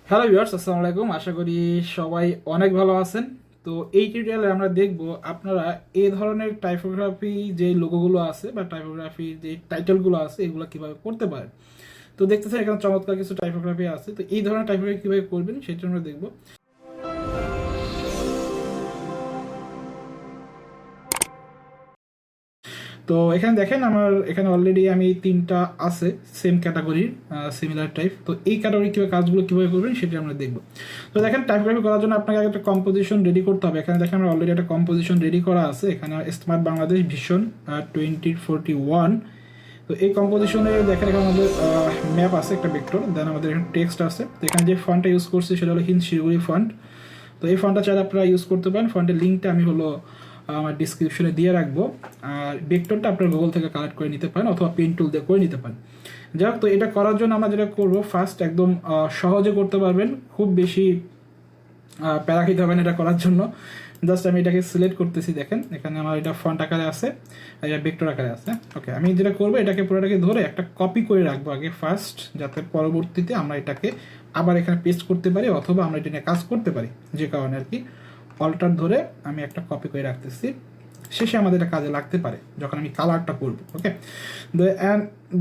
Hello viewers, আসসালামু আলাইকুম। আশা করি সবাই অনেক ভালো আছেন। তো এই টিউটোরিয়ালে আমরা দেখব আপনারা এই ধরনের টাইপোগ্রাফি যে লোগোগুলো আছে বা টাইপোগ্রাফি যে টাইটেলগুলো আছে এগুলো কিভাবে করতে পারেন। তো দেখতেছেন এখানে চমৎকার কিছু টাইপোগ্রাফি আছে। তো এই ধরনের টাইপোগ্রাফি কিভাবে করবেন সেটা আমরা দেখব। তো এখানে দেখেন আমার এখানে অলরেডি আমি তিনটা আছে সেম ক্যাটাগরির সিমিলার টাইপ। তো এই ক্যাটাগরি কীভাবে কাজগুলো কীভাবে করবেন সেটা আমরা দেখব। তো দেখেন টাইপোগ্রাফি করার জন্য আপনাকে একটা কম্পোজিশন রেডি করতে হবে। এখানে দেখেন আমার অলরেডি একটা কম্পোজিশন রেডি করা আছে। এখানে স্মার্ট বাংলাদেশ ভিশন 2041। তো এই কম্পোজিশনে দেখেন এখানে আমাদের ম্যাপ আছে, একটা ভেক্টর, দেন আমাদের এখানে টেক্সট আছে। তো এখানে যে ফন্টটা ইউজ করছি সেটা হলো হিন্দ শিরগুড়ি ফন্ট। তো এই ফন্টটা চাইলে আপনারা ইউজ করতে পারেন। ফন্টের লিঙ্কটা আমি হলো আমার ডিসক্রিপশনে দিয়ে রাখবো। আর ভেক্টরটা আপনার গুগল থেকে কালেক্ট করে নিতে পারেন অথবা পেন টুল দিয়ে করে নিতে পারেন। যাই হোক, তো এটা করার জন্য আমরা যেটা করবো, ফার্স্ট একদম সহজে করতে পারবেন, খুব বেশি প্যারা খেতে হবে না এটা করার জন্য। জাস্ট আমি এটাকে সিলেক্ট করতেছি। দেখেন এখানে আমার এটা ফন্ট আকারে আছে, এটা ভেক্টর আকারে আছে। ওকে, আমি যেটা করবো এটাকে পুরোটাকে ধরে একটা কপি করে রাখবো আগে ফার্স্ট, যাতে পরবর্তীতে আমরা এটাকে আবার এখানে পেস্ট করতে পারি অথবা আমরা এটা নিয়ে কাজ করতে পারি, যে কারণে আর কি অল্টার ধরে আমি একটা কপি করে রাখতেছি। শেষে আমাদের এটা কাজে লাগতে পারে যখন আমি কালারটা করবো। ওকে,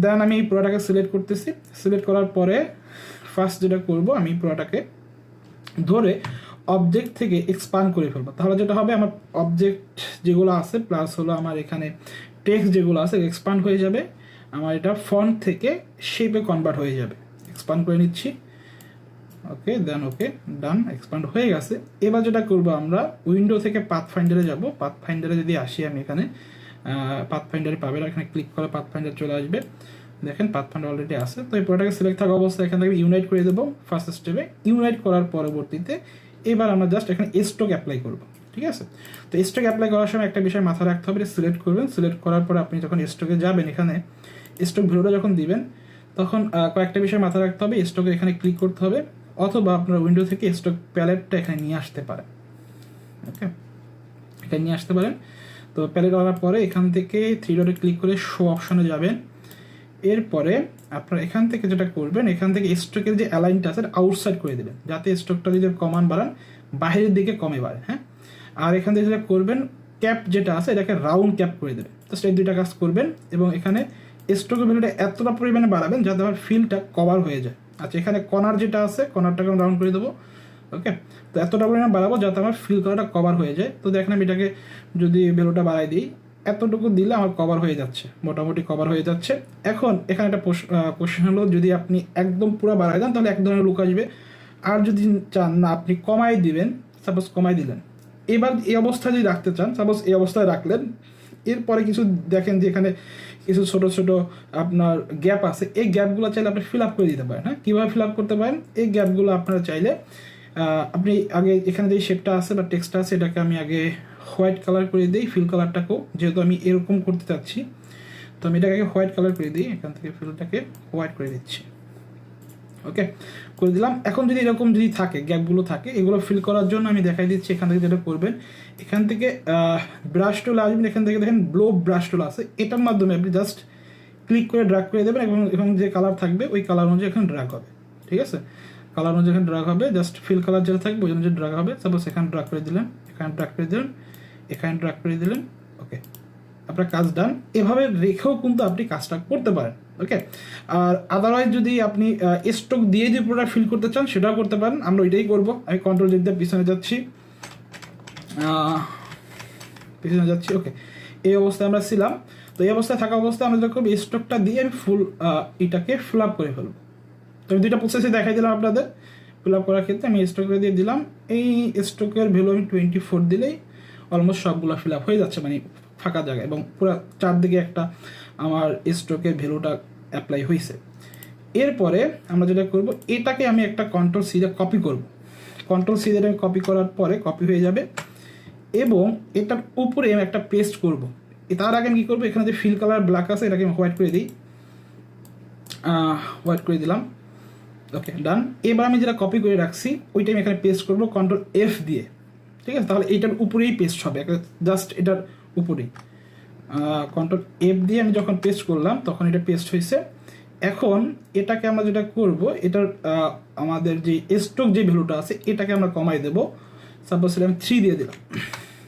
দেন আমি পুরোটাকে সিলেক্ট করতেছি। সিলেক্ট করার পরে ফার্স্ট যেটা করবো, আমি পুরোটাকে ধরে অবজেক্ট থেকে এক্সপান্ড করে ফেলবো। তাহলে যেটা হবে, আমার অবজেক্ট যেগুলো আছে প্লাস হলো আমার এখানে টেক্সট যেগুলো আছে এক্সপান্ড হয়ে যাবে। আমার এটা ফন্ট থেকে শেপে কনভার্ট হয়ে যাবে। এক্সপান্ড করে নিচ্ছি। ওকে, দেন ওকে, ডান, এক্সপান্ড হয়ে গেছে। এবার যেটা করবো, আমরা উইন্ডো থেকে পাথ ফাইন্ডারে যাব। পাথ ফাইন্ডারে যদি আসি, আমি এখানে পাথ ফাইন্ডারে পাবেন, এখানে ক্লিক করে পাথ ফাইন্ডার চলে আসবে। দেখেন পাথ ফাইন্ডার অলরেডি আছে। তো এই পুরোটাকে সিলেক্ট থাকা অবস্থায় এখান থেকে ইউনাইট করে দেবো ফার্স্ট স্টেপে। ইউনাইট করার পরবর্তীতে এবার আমরা জাস্ট এখানে স্ট্রোক অ্যাপ্লাই করবো। ঠিক আছে, তো স্ট্রোক অ্যাপ্লাই করার সময় একটা বিষয় মাথায় রাখতে হবে, সিলেক্ট করবেন। সিলেক্ট করার পর আপনি যখন স্ট্রোকে যাবেন, এখানে স্ট্রোক ভিডিওটা যখন দিবেন তখন কয়েকটা বিষয় মাথায় রাখতে হবে। স্ট্রোকে এখানে ক্লিক করতে হবে অথবা আপনার উইন্ডো থেকে স্টক প্যালেটটা এখানে নিয়ে আসতে পারেন। ওকে, এখানে নিয়ে আসতে পারেন। তো প্যালেট আনার পরে এখান থেকে থ্রি ডটে ক্লিক করে শো অপশনে যাবেন। এরপরে আপনারা এখান থেকে যেটা করবেন, এখান থেকে স্ট্রোকের যে অ্যালাইনটা আছে আউটসাইড করে দেবেন, যাতে স্ট্রোকটা যদি কমান বাড়ান বাইরের দিকে কমে বাড়ে। হ্যাঁ, আর এখান থেকে যেটা করবেন, ক্যাপ যেটা আছে এটাকে রাউন্ড ক্যাপ করে দেবেন। জাস্ট এই দুইটা কাজ করবেন এবং এখানে স্ট্রোকের ভ্যালুটা এতটা পরিমাণে বাড়াবেন যাতে আমার ফিলটা কভার হয়ে যায়। আচ্ছা, এখানে কর্নার যেটা আছে কর্নারটাকে আমি রাউন্ড করে দেবো। ওকে, তো এতটা পরিমাণ বাড়াবো যাতে আমার ফিল করাটা কভার হয়ে যায়। তো দেখেন আমি এটাকে যদি ভ্যালুটা বাড়াই দিই, এতটুকু দিলে আমার কভার হয়ে যাচ্ছে, মোটামুটি কভার হয়ে যাচ্ছে। এখন এখানে একটা কোশ্চেন হলো, যদি আপনি একদম পুরো বাড়াই দেন তাহলে এক ধরনের লুক আসবে, আর যদি চান না আপনি কমাই দিবেন, সাপোজ কমাই দিলেন, এবার এই অবস্থায় যদি রাখতে চান, সাপোজ এই অবস্থায় রাখলেন, এরপরে কিছু দেখেন যে এখানে কিছু ছোট ছোট আপনার গ্যাপ আছে, এই গ্যাপগুলো চাইলে আপনি ফিল আপ করে দিতে পারেন। হ্যাঁ, কীভাবে ফিল আপ করতে পারেন, এই গ্যাপগুলো আপনারা চাইলে আপনি আগে এখানে যে শেপটা আছে বা টেক্সটটা আছে এটাকে আমি আগে হোয়াইট কালার করে দিই, ফিল কালারটাকেও, যেহেতু আমি এরকম করতে চাচ্ছি। তো আমি এটাকে হোয়াইট কালার করে দিই, এখান থেকে ফিলটাকে হোয়াইট করে দিচ্ছি। ওকে, করে দিলাম। এখন যদি এরকম যদি থাকে, গ্যাপগুলো থাকে, এগুলো ফিল করার জন্য আমি দেখাই দিচ্ছি। এখান থেকে যেটা করবেন, এখান থেকে ব্রাশ টুল আসবেন। এখান থেকে দেখেন ব্লো ব্রাশ টুল আছে, এটার মাধ্যমে আপনি জাস্ট ক্লিক করে ড্র্যাগ করে দেবেন এবং এখন যে কালার থাকবে ওই কালার অনুযায়ী এখানে ড্র্যাগ হবে। ঠিক আছে, কালার অনুযায়ী এখানে ড্র্যাগ হবে, জাস্ট ফিল কালার যেটা থাকবে ওই অনুযায়ী ড্র্যাগ হবে। সাপোজ এখানে ড্র্যাগ করে দিলেন, এখানে ড্র্যাগ করে দিলেন, এখানে ড্র্যাগ করে দিলেন। ওকে, আপনার কাজ ডান। এভাবে রেখেও কিন্তু আপনি কাজটা করতে পারেন। ওকে, আর আদারওয়াইজ যদি আপনি স্ট্রোক দিয়ে যে পুরোটা ফিল করতে চান সেটাও করতে পারেন। আমরা ওইটাই করবো। আমি কন্ট্রোল জেড দিয়ে পিছনে যাচ্ছি, পিছনে যাচ্ছি। ওকে, এই অবস্থায় আমরা ছিলাম। তো এই অবস্থায় থাকা অবস্থায় আমরা যেটা করবো, স্ট্রোকটা দিয়ে আমি ফুল এটাকে ফিল আপ করে ফেলবো। তো আমি দুইটা প্রসেসে দেখাই দিলাম আপনাদের। ফিল আপ করার ক্ষেত্রে আমি স্ট্রোকে দিয়ে দিলাম, এই স্ট্রোকের ভ্যালু আমি 24 দিলেই অলমোস্ট সবগুলো ফিল আপ হয়ে যাচ্ছে, মানে ফাঁকা জায়গায়, এবং পুরো চারদিকে একটা আমার স্ট্রোকের ভ্যালুটা অ্যাপ্লাই হয়েছে। এরপরে আমরা যেটা করব, এটাকে আমি একটা কন্ট্রোল সি দিয়ে কপি করব। কন্ট্রোল সি দিয়ে আমি কপি করার পরে কপি হয়ে যাবে এবং এটার উপরে আমি একটা পেস্ট করব। তার আগে আমি কী করবো, এখানে যে ফিল কালার ব্ল্যাক আছে এটাকে আমি হোয়াইট করে দিই, হোয়াইট করে দিলাম। ওকে, ডান। এবার আমি যেটা কপি করে রাখছি ওইটা আমি এখানে পেস্ট করবো কন্ট্রোল এফ দিয়ে। ঠিক আছে, তাহলে এটার উপরেই পেস্ট হবে, জাস্ট এটার উপরেই। কন্ট্রোল এফ দিয়ে আমি যখন পেস্ট করলাম তখন এটা পেস্ট হয়েছে। এখন এটাকে আমরা যেটা করব, এটার আমাদের যে স্ট্রোক যে ভ্যালুটা আছে এটাকে আমরা কমাই দেবো। সাপোজ আমি 3 দিয়ে দিলাম,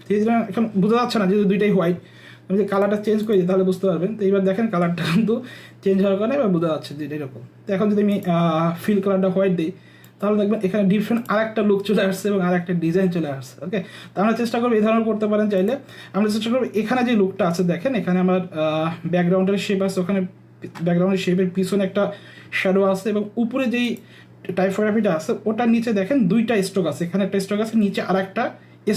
3 দিলাম। এখন বোঝা যাচ্ছে না যেহেতু দুইটাই হোয়াইট, আমি যদি কালারটা চেঞ্জ করে দিই তাহলে বুঝতে পারবেন। তো এইবার দেখেন কালারটা কিন্তু চেঞ্জ হওয়ার কারণে এবার বোঝা যাচ্ছে যে এটা এরকম। তো এখন যদি আমি ফিল কালারটা হোয়াইট দিই তাহলে দেখবেন এখানে ডিফারেন্ট আরেকটা লুক চলে আসছে এবং আরেকটা ডিজাইন চলে আসছে। ওকে, তো আমরা চেষ্টা করবো এই ধরনের করতে পারেন চাইলে। আমরা চেষ্টা করবো এখানে যে লুকটা আছে দেখেন, এখানে আমার ব্যাকগ্রাউন্ডের শেপ আছে, ওখানে ব্যাকগ্রাউন্ডের শেপের পিছনে একটা শ্যাডো আছে এবং উপরে যেই টাইপোগ্রাফিটা আছে ওটার নিচে দেখেন দুইটা স্ট্রোক আছে, এখানে একটা স্ট্রোক আছে, নিচে আর একটা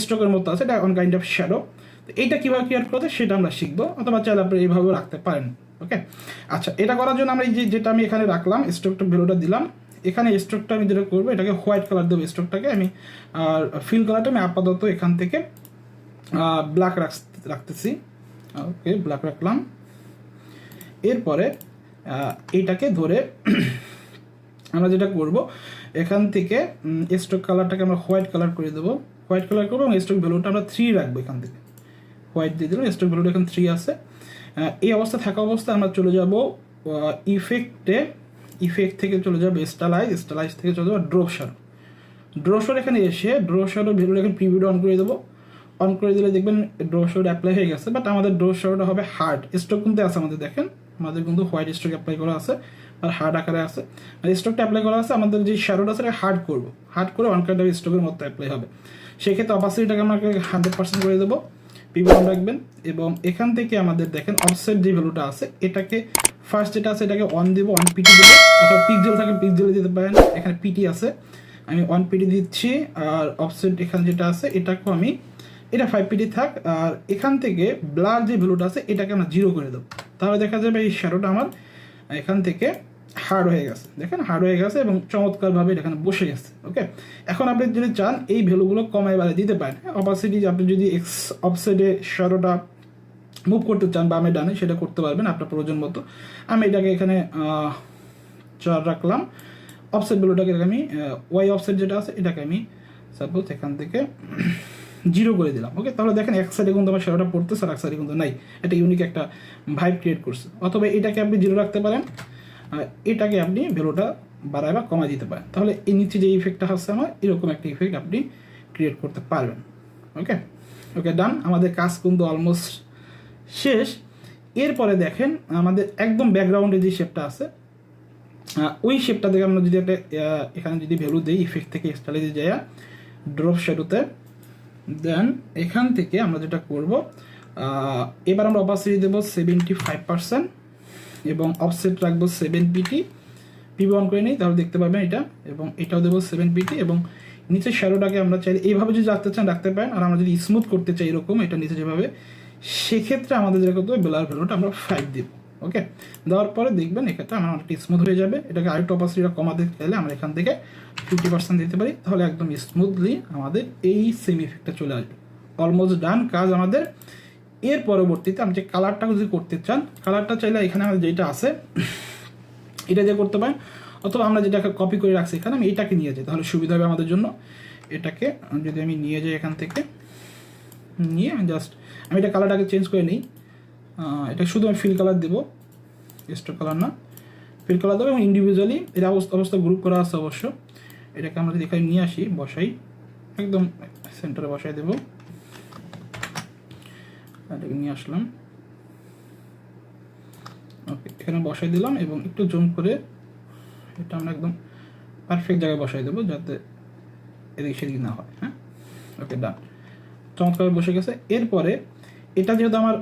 স্ট্রোকের মতো আছে, এটা অন কাইন্ড অফ শ্যাডো। তো এইটা কীভাবে ক্রিয়েট করতে সেটা আমরা শিখবো, অথবা চাইলে আপনি এইভাবেও রাখতে পারেন। ওকে, আচ্ছা, এটা করার জন্য আমরা এই যেটা আমি এখানে রাখলাম স্ট্রোকটা ভ্যালুটা দিলাম, এখানে স্ট্রোকটা আমি যেটা করবো এটাকে হোয়াইট কালার দেবো স্ট্রোকটাকে আমি, আর ফিল কালারটা আমি আপাতত এখান থেকে ব্ল্যাক রাখতেছি। ওকে, ব্ল্যাক রাখলাম। এরপরে এইটাকে ধরে আমরা যেটা করব এখান থেকে স্ট্রোক কালারটাকে আমরা হোয়াইট কালার করে দেবো, হোয়াইট কালার করবো এবং স্ট্রোক ভ্যালুটা আমরা 3 রাখবো। এখান থেকে হোয়াইট দিয়ে দিলাম, স্ট্রোক ভ্যালুটা এখানে 3 আছে। এই অবস্থা থাকা অবস্থায় আমরা চলে যাব ইফেক্ট থেকে চলে যাবো স্টাইলাইজ থেকে চলে যাবো ড্রোশার। এখানে এসে ড্রোশারের ভ্যালুটা এখন প্রিভিউটা অন করে দেবো। অন করে দিলে দেখবেন ড্রোশার অ্যাপ্লাই হয়ে গেছে, বাট আমাদের ড্রোশারটা হবে হার্ড। স্ট্রোক কিন্তু আছে আমাদের, দেখেন আমাদের কিন্তু হোয়াইট স্ট্রোক অ্যাপ্লাই করা আছে আর হার্ড আকারে আছে। আর স্ট্রোকটা অ্যাপ্লাই করা আছে, আমাদের যে শ্যাডোটা আছে হার্ড করবো, হার্ড করে ওয়ান কাইন্ড অফ স্ট্রোকের মতো অ্যাপ্লাই হবে। সেক্ষেত্রে অপাসিটিটাকে আমাকে 100% করে দেবো, প্রিভিউ অন রাখবেন। এবং এখান থেকে আমাদের দেখেন অফসেট যে ভ্যালুটা আছে এটাকে ফার্স্ট যেটা আছে এটাকে 1 দেবো, 1 পিটি দেবো, অথবা পিক্সেল থাকে পিক্সেলে দিতে পারেন। এখানে পিটি আছে, আমি 1 পিটি দিচ্ছি। আর অফসেট এখানে যেটা আছে এটাকেও আমি, এটা 5 পিটি থাক। আর এখান থেকে ব্লার যে ভ্যালুটা আছে এটাকে আমরা 0 করে দেবো, তাহলে দেখা যাবে এই শ্যাডোটা আমার এখান থেকে হার্ড হয়ে গেছে। দেখেন হার্ড হয়ে গেছে এবং চমৎকারভাবে এখানে বসে গেছে। ওকে, এখন আপনি যদি চান এই ভ্যালুগুলো কমায় বাড়ে দিতে পারেন। অপাসিটি আপনি যদি অফসেটে শ্যাডোটা মুভ করতে চান বামে ডানে সেটা করতে পারবেন আপনার প্রয়োজন মতো। আমি এটাকে এখানে 4 রাখলাম। অফসেট ভ্যালুটাকে আমি ওয়াই অফসেট যেটা আছে এটাকে আমি সাপোজ এখান থেকে 0 করে দিলাম। ওকে, তাহলে দেখেন এক সাইডে কিন্তু আমার শ্যাডোটা পড়তেছে আর এক সাইডে কিন্তু নাই, এটা ইউনিক একটা ভাইব ক্রিয়েট করছে। অথবা এটাকে আপনি 0 রাখতে পারেন, এটাকে আপনি ভ্যালুটা বাড়ায় বা কমায় দিতে পারেন, তাহলে এই নিচে যে ইফেক্টটা হচ্ছে আমার এরকম একটা ইফেক্ট আপনি ক্রিয়েট করতে পারবেন। ওকে ওকে ডান, আমাদের কাজ কিন্তু অলমোস্ট শেষ। এরপরে দেখেন আমাদের একদম ব্যাকগ্রাউন্ডে যে শেপটা আছে ওই শেপটা থেকে আমরা যদি একটা এখানে যদি ভ্যালু দিই ইফেক্ট থেকে স্টাইলে যায় ড্রপ শ্যাডোতে, দেন এখান থেকে আমরা যেটা করব এবার আমরা অপাসিটি দেবো 75% এবং অফসেট রাখবো 7 পিটি। পিভি অন করে নিই তাহলে দেখতে পাবেন এটা, এবং এটাও দেবো 7 পিটি। এবং নিচে শ্যাডোটাকে আমরা চাইলে এইভাবে যদি রাখতে চান রাখতে পারেন, আর আমরা যদি স্মুথ করতে চাই এরকম এটা নিচে যেভাবে, সেক্ষেত্রে আমাদের যেটা করতে হবে ব্লার ভ্যালুটা আমরা 5 দিব। ওকে, দেওয়ার পরে দেখবেন এক্ষেত্রে আমার অনেকটা স্মুথ হয়ে যাবে। এটাকে আরেকটু অপাসিটিটা কমাতে চাইলে আমরা এখান থেকে 50% দিতে পারি, তাহলে একদম স্মুথলি আমাদের এই সেম ইফেক্টটা চলে আসবে। অলমোস্ট ডান কাজ আমাদের। এর পরবর্তীতে আপনি যে কালারটা যদি করতে চান, কালারটা চাইলে এখানে আমাদের যেটা আছে এটা দিয়ে করতে পারেন, অথবা আমরা যেটাকে কপি করে রাখছি এখানে আমি এটাকে নিয়ে যাই তাহলে সুবিধা হবে আমাদের জন্য। এটাকে যদি আমি নিয়ে যাই এখান থেকে নিয়ে জাস্ট আমি এটা কালারটাকে চেঞ্জ করে নিই, এটা শুধু আমি ফিল কালার দেবো, স্ট্রোক কালার না, ফিল কালার দেবো। এবং ইন্ডিভিজুয়ালি এটা অবস্থা গ্রুপ করা আছে অবশ্য। এটাকে আমরা যদি এখানে নিয়ে আসি বসাই, একদম সেন্টারে বসাই দেবো, এটাকে নিয়ে আসলাম। ওকে, এখানে বসাই দিলাম এবং একটু জুম করে এটা আমরা একদম পারফেক্ট জায়গায় বসাই দেবো যাতে এদিকে সেদিকে না হয়। হ্যাঁ, ওকে ডান, চমৎকার বসে গেছে। এরপরে এটা যেহেতু আমার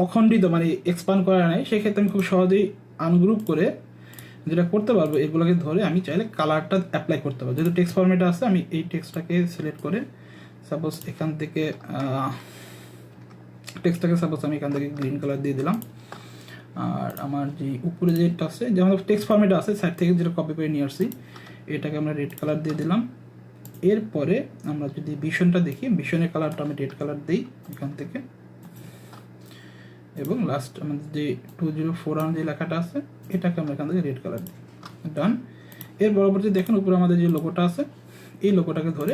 অখণ্ডিত মানে এক্সপান্ড করা নাই, সেক্ষেত্রে আমি খুব সহজেই আনগ্রুপ করে যেটা করতে পারবো এগুলোকে ধরে আমি চাইলে কালারটা অ্যাপ্লাই করতে পারবো। যেহেতু টেক্সট ফরম্যাটে আছে আমি এই টেক্সটটাকে সিলেক্ট করে সাপোজ এখান থেকে টেক্সটটাকে সাপোজ আমি এখান থেকে গ্রিন কালার দিয়ে দিলাম। আর আমার যে উপরে যেটা আছে যেমন টেক্সট ফরম্যাটে আছে সাইড থেকে যেটা কপি করে নিয়ে আসছি এটাকে আমরা রেড কালার দিয়ে দিলাম। এরপরে আমরা যদি ভিশনটা দেখি, ভিশনের কালারটা আমি রেড কালার দিই এখান থেকে, এবং লাস্ট আমাদের যে 204 যে লেখাটা আছে এটাকে আমরা এখান থেকে রেড কালার দিই। ডান। এর পরবর্তী দেখেন উপরে আমাদের যে লোগোটা আছে এই লোগোটাকে ধরে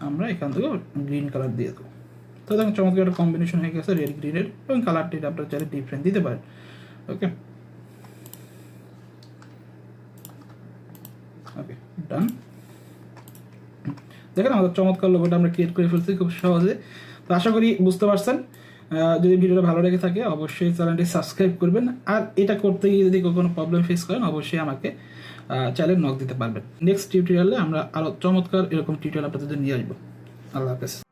আমরা এখান থেকে গ্রিন কালার দিয়ে দেবো। তো দেখুন চমৎকার একটা কম্বিনেশন হয়ে গেছে রেড গ্রিনের, এবং কালারটি আপনারা চাইলে ডিফারেন্ট দিতে পারেন। ওকে, ডান। দেখেন আমাদের চমৎকার লোগোটা আমরা ক্রিয়েট করে ফেলছি খুব সহজে। তো আশা করি বুঝতে পারছেন। যদি ভিডিওটা ভালো লেগে থাকে অবশ্যই চ্যানেলটি সাবস্ক্রাইব করবেন, আর এটা করতে গিয়ে যদি কোনো প্রবলেম ফেস করেন অবশ্যই আমাকে চ্যানেল নক দিতে পারবেন। নেক্সট টিউটোরিয়ালে আমরা আরও চমৎকার এরকম টিউটোরিয়াল আপনাদের নিয়ে আসবো। আল্লাহ হাফেজ।